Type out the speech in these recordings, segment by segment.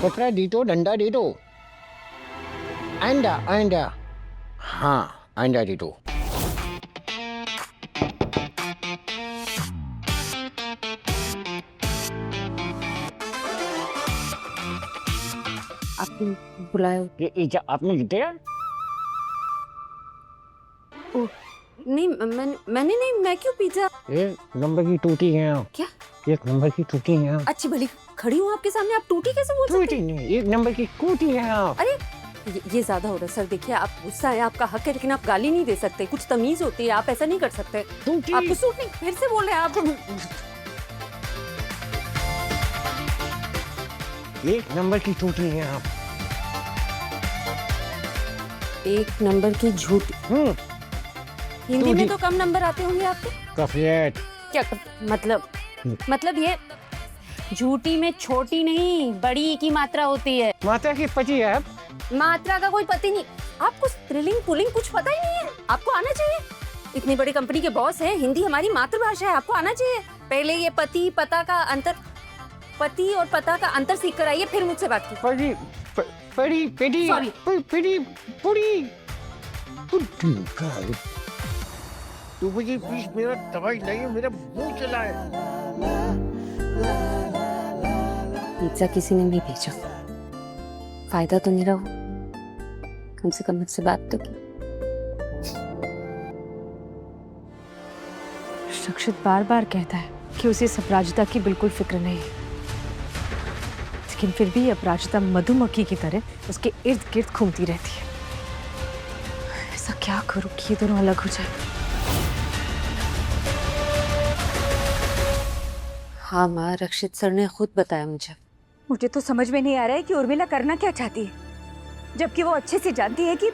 कपड़ा दे दो, डंडा दे दो, अंडा अंडा, हाँ अंडा दे दो। आपने बुलाया? ये आपने जिताया? ओह नहीं, मैंने नहीं, मैं क्यों पिज्जा? एक नंबर की टूटी है आप। क्या? एक नंबर की टूटी है आप। अच्छी भली खड़ी हूँ आपके सामने, आप टूटी कैसे बोल सकते टूटी नहीं, एक नंबर की टूटी है आप। अरे ये ज्यादा हो रहा है सर। देखिए आप गुस्सा है, आपका हक है, लेकिन आप गाली नहीं दे सकते। कुछ तमीज होती है, आप ऐसा नहीं कर सकते। टूटी। आपको सूट नहीं, फिर से बोल रहे हैं आप। एक नंबर की टूटी है आप। एक नंबर की झूठी। हिंदी में तो कम नंबर आते होंगे आपके। कफियत। क्या मतलब ये झूठी में छोटी नहीं बड़ी की मात्रा होती है। माता की पति है आप। मात्रा का कोई पति नहीं। आपको स्त्रीलिंग पुल्लिंग कुछ पता ही नहीं है। आपको आना चाहिए, इतनी बड़ी कंपनी के बॉस हैं, हिंदी हमारी मातृभाषा है, आपको आना चाहिए। पहले ये पति पता का अंतर, पति और पता का अंतर सीख कर आइए, फिर मुझसे बात कीजिए। पड़ी पड़ी पड़ी Sorry. पड़ी पूरी। तू मुझे प्लीज मेरा दवाई लाइए, मेरा मुंह चला है। पिज्जा किसी ने नहीं भेजा, फायदा तो मेरा हो, कम से कम मुझसे बात तो की। रक्षित बार बार कहता है कि उसे इस अपराजिता की बिल्कुल फिक्र नहीं है, लेकिन फिर भी अपराजिता मधुमक्खी की तरह उसके इर्द गिर्द घूमती रहती है। ऐसा क्या करूं कि ये दोनों अलग हो जाए? हाँ माँ, रक्षित सर ने खुद बताया मुझे तो समझ में नहीं आ रहा है कि उर्मिला करना क्या चाहती है, जबकि वो अच्छे से जानती है कि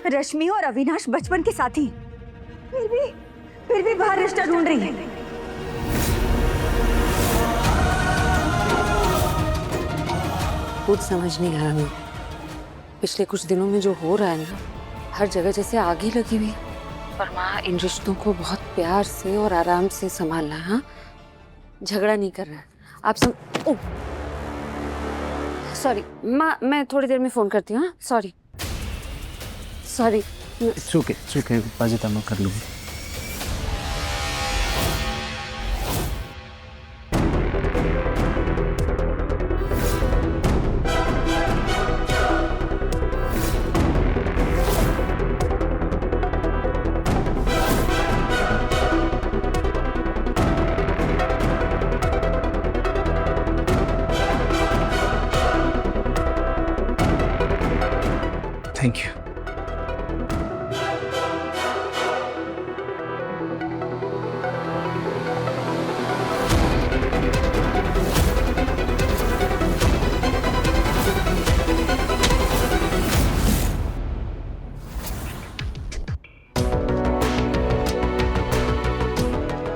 रश्मि और अविनाश बचपन के साथी हैं। फिर भी बाहर रिश्ता ढूंढ रही है। कुछ समझ नहीं आ रहा मुझे। पिछले कुछ दिनों में जो हो रहा है ना, हर जगह जैसे आगे लगी हुई है। पर माँ, इन रिश्तों को बहुत प्यार से और आराम से संभालना है। हाँ, झगड़ा नहीं कर रहा है आप ओह सॉरी माँ, मैं थोड़ी देर में फोन करती हूँ। हाँ सॉरी। सुके बाजिता मैं कर लूँगी। Thank you.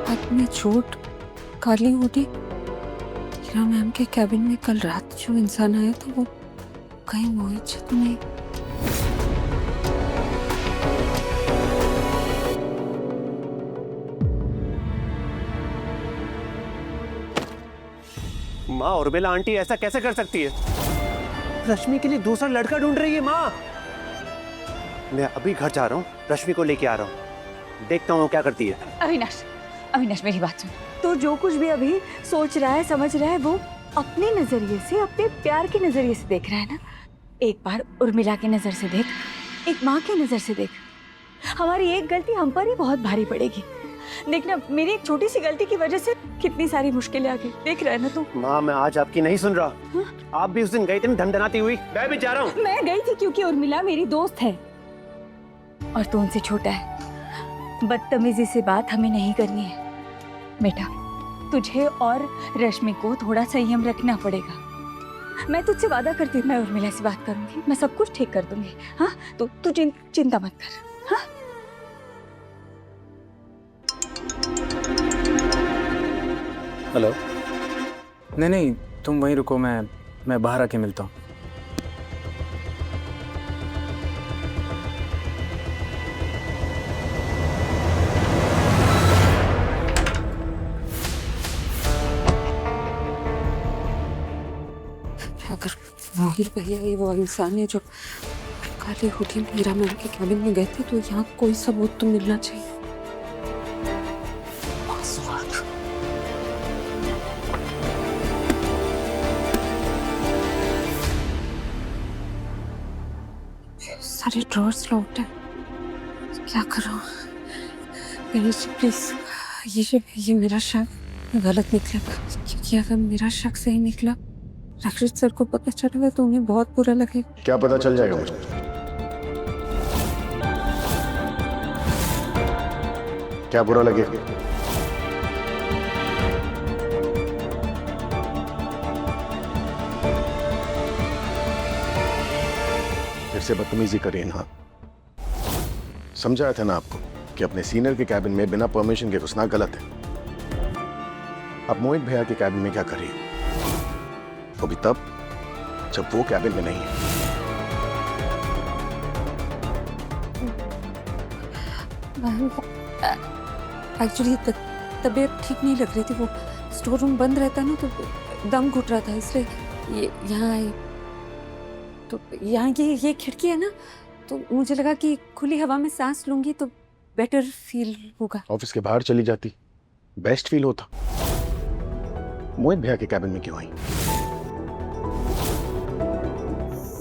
अपनी चोट काली होती हीरा मैम के कैबिन में कल रात जो इंसान आया था, वो कहीं मोहित तो नहीं? माँ, उर्मिला आंटी ऐसा कैसे कर सकती है? रश्मि के लिए दूसरा लड़का ढूंढ रही है माँ। मैं अभी घर जा रहा हूँ, रश्मि को लेके आ रहा हूँ, देखता हूँ क्या करती है। अविनाश मेरी बात सुन। तो जो कुछ भी अभी सोच रहा है, समझ रहा है, वो अपने नजरिए से, अपने प्यार के नजरिए से देख रहा है ना। एक बार उर्मिला की नजर से देख, एक माँ की नजर से देख। हमारी एक गलती हम पर ही बहुत भारी पड़ेगी। देखना, मेरी एक छोटी सी गलती की वजह से कितनी सारी मुश्किलें आ गई, देख रहा है ना तू। माँ, मैं आज आपकी नहीं सुन रहा। आप भी उस दिन गई थी ना धनधनाती हुई, मैं भी जा रहा हूँ। मैं गई थी क्योंकि उर्मिला मेरी दोस्त है और तू उनसे छोटा है। बदतमीजी से बात हमें नहीं करनी है बेटा। तुझे और रश्मि को थोड़ा संयम रखना पड़ेगा। मैं तुझसे वादा करती हूँ, मैं उर्मिला से बात करूंगी, मैं सब कुछ ठीक कर दूंगी। हाँ, तो तू चिंता मत कर। हाँ, हेलो। नहीं, तुम वहीं रुको, मैं बाहर आके मिलता हूँ। अगर राहुल भैया ही वो इंसान है जो काले हुडी में हीरा मैम के कैबिन में गए थे, तो यहाँ कोई सबूत तो मिलना चाहिए। सारे ड्रॉर्स लॉक्ड हैं, क्या करूं? गणेश प्लीज, ये मेरा शक गलत निकला, क्योंकि अगर मेरा शक सही निकला, रक्षित सर को पता चलेगा तो उन्हें बहुत बुरा लगेगा। क्या पता चल जाएगा मुझे? क्या बुरा लगेगा? फिर से बदतमीजी करिए ना। समझाया था ना आपको कि अपने सीनियर के कैबिन में बिना परमिशन के घुसना गलत है। अब मोहित भैया के कैबिन में क्या करिए, वो भी तब जब वो कैबिन में नहीं है। एक्चुअली तबीयत ठीक नहीं लग रही थी, वो स्टोर रूम बंद रहता है ना, तो दम घुट रहा था, इसलिए यहाँ आई। तो यहाँ ये खिड़की है ना, तो मुझे लगा कि खुली हवा में सांस लूंगी तो बेटर फील होगा। ऑफिस के बाहर चली जाती, बेस्ट फील होता। मोहित भैया के कैबिन में क्यों आई?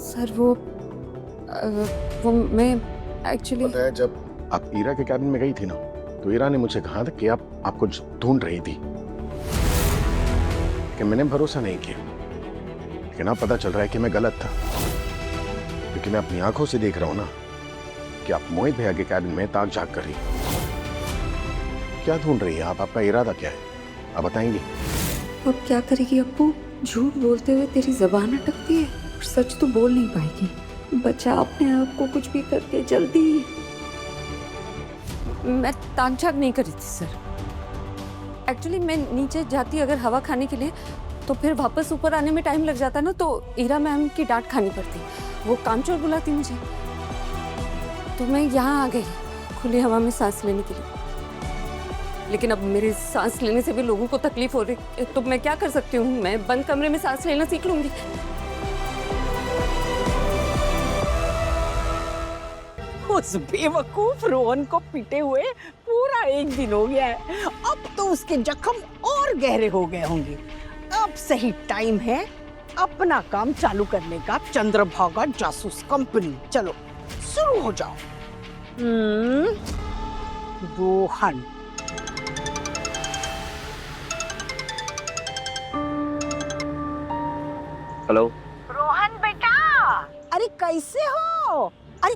सर वो मैं एक्चुअली पता है, जब आप ईरा के कैबिन में गई थी ना, तो ईरा ने मुझे कहा था कि आपको ढूंढ रही थी, कि मैंने भरोसा नहीं किया। लेकिन अब पता चल रहा है कि मैं गलत था, क्योंकि मैं अपनी आंखों से देख रहा हूं ना कि आप मोहित भैया के कैबिन में ताक झाक कर रही हैं। क्या ढूंढ रही है आप? आपका इरादा क्या है, आप बताएंगे? अब क्या करेगी अप्पू? झूठ बोलते हुए तेरी जबान अटकती है और सच तो बोल नहीं पाएगी। बचा अपने आप को कुछ भी करके जल्दी। मैं ताक झाक नहीं करी थी सर। एक्चुअली मैं नीचे जाती अगर हवा खाने के लिए, तो फिर वापस ऊपर आने में टाइम लग जाता ना, तो ईरा मैम की डांट खानी पड़ती, वो कामचोर बुलाती मुझे। तो मैं यहाँ आ गई खुली हवा में सांस लेने के लिए। लेकिन अब मेरे सांस लेने से भी लोगों को तकलीफ हो रही, तो मैं क्या कर सकती हूँ? मैं बंद कमरे में सांस लेना सीख लूंगी। उस बेवकूफ रोहन को पीटे हुए पूरा 1 दिन हो गया है। अब तो उसके जख्म और गहरे हो गए होंगे। अब सही टाइम है अपना काम चालू करने का। चंद्रभागा जासूस कंपनी, चलो शुरू हो जाओ। रोहन, हेलो रोहन बेटा, अरे कैसे हो? अरे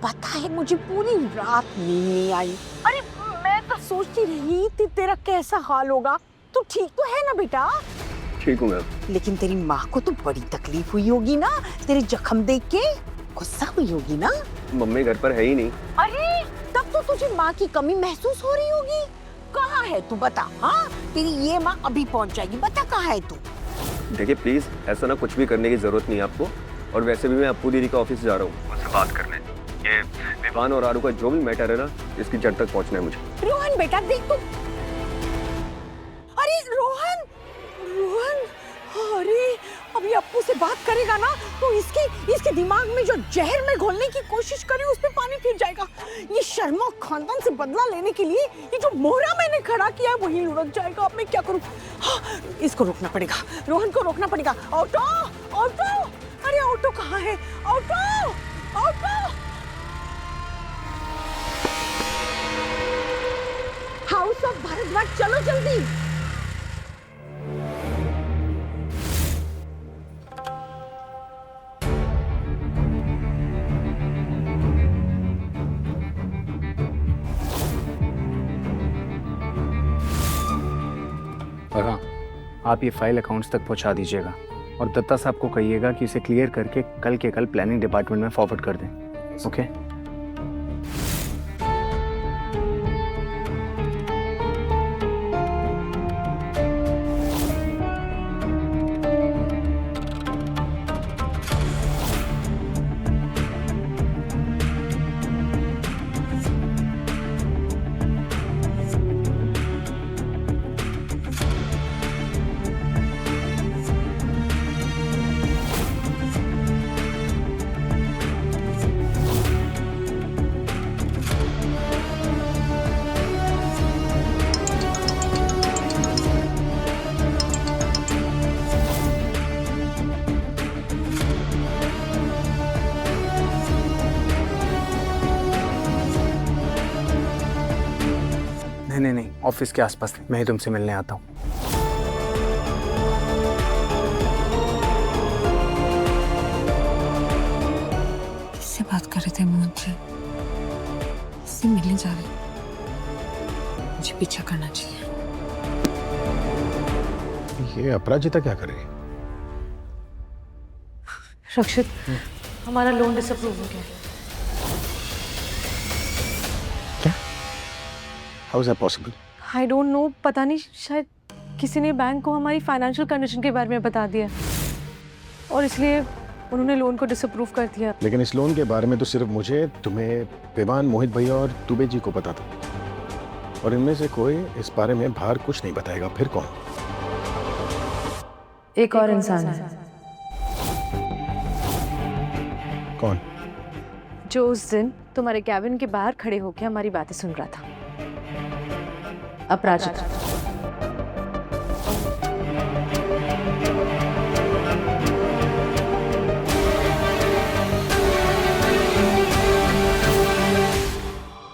पता है मुझे पूरी रात नींद नहीं आई। अरे मैं तो सोचती रही थी तेरा कैसा हाल होगा। तू ठीक तो है ना बेटा? ठीक हूँ मैम। लेकिन तेरी माँ को तो बड़ी तकलीफ हुई होगी ना तेरे जख्म देख के? गुस्सा हुई होगी ना? मम्मी घर पर है ही नहीं। अरे तब तो तुझे माँ की कमी महसूस हो रही होगी। कहाँ है तू, बता। हाँ, तेरी ये माँ अभी पहुँच जाएगी, बता कहाँ है तू? देखिए प्लीज, ऐसा ना कुछ भी करने की जरूरत नहीं है आपको। और वैसे भी मैं अप्पू दीदी का ऑफिस जा रहा हूँ उससे बात करने। ये विवान और आरू का जो भी मैटर है ना, इसकी जड़ तक पहुँचना है मुझे। रोहन बेटा देख तू। अरे रोहन, रोहन, अरे अभी अप्पू से बात करेगा ना तो इसके दिमाग में जो जहर में घोलने की कोशिश करी उस पे पानी फिर जाएगा। ये शर्मा खानदान से बदला लेने के लिए ये जो मोहरा मैंने खड़ा किया है वही लुढ़क जाएगा। अब मैं क्या करूं? हाँ, इसको रोकना पड़ेगा, रोहन को रोकना पड़ेगा। ऑटो, ऑटो, अरे ऑटो कहाँ है? Auto, auto, house of Bharadwaj, चलो जल्दी। और हाँ, आप ये फाइल अकाउंट्स तक पहुंचा दीजिएगा और दत्ता साहब को कहिएगा कि इसे क्लियर करके कल के कल प्लानिंग डिपार्टमेंट में फॉरवर्ड कर दें। ओके? नहीं नहीं, ऑफिस के आसपास थे, मैं ही तुमसे मिलने आता हूँ। किससे बात कर रहे थे मोहन जी? इससे मिलने जा रहे, मुझे पीछा करना चाहिए। ये अपराजिता क्या कर रही है? रक्षित, हमारा लोन डिसअप्रूव हो गया। How is that possible? I don't know, पता नहीं, शायद किसी ने बैंक को हमारी फाइनेंशियल कंडीशन के बारे में बता दिया और इसलिए उन्होंने लोन को डिसअप्रूव कर दिया। लेकिन इस लोन के बारे में तो सिर्फ मुझे, तुम्हें, विवान, मोहित भैया और दुबे जी को पता था, और इनमें से कोई इस बारे में बाहर कुछ नहीं बताएगा। फिर कौन? एक और इंसान है कौन? जो उस दिन तुम्हारे कैबिन के बाहर खड़े होकर हमारी बातें सुन रहा था। अपराजिता।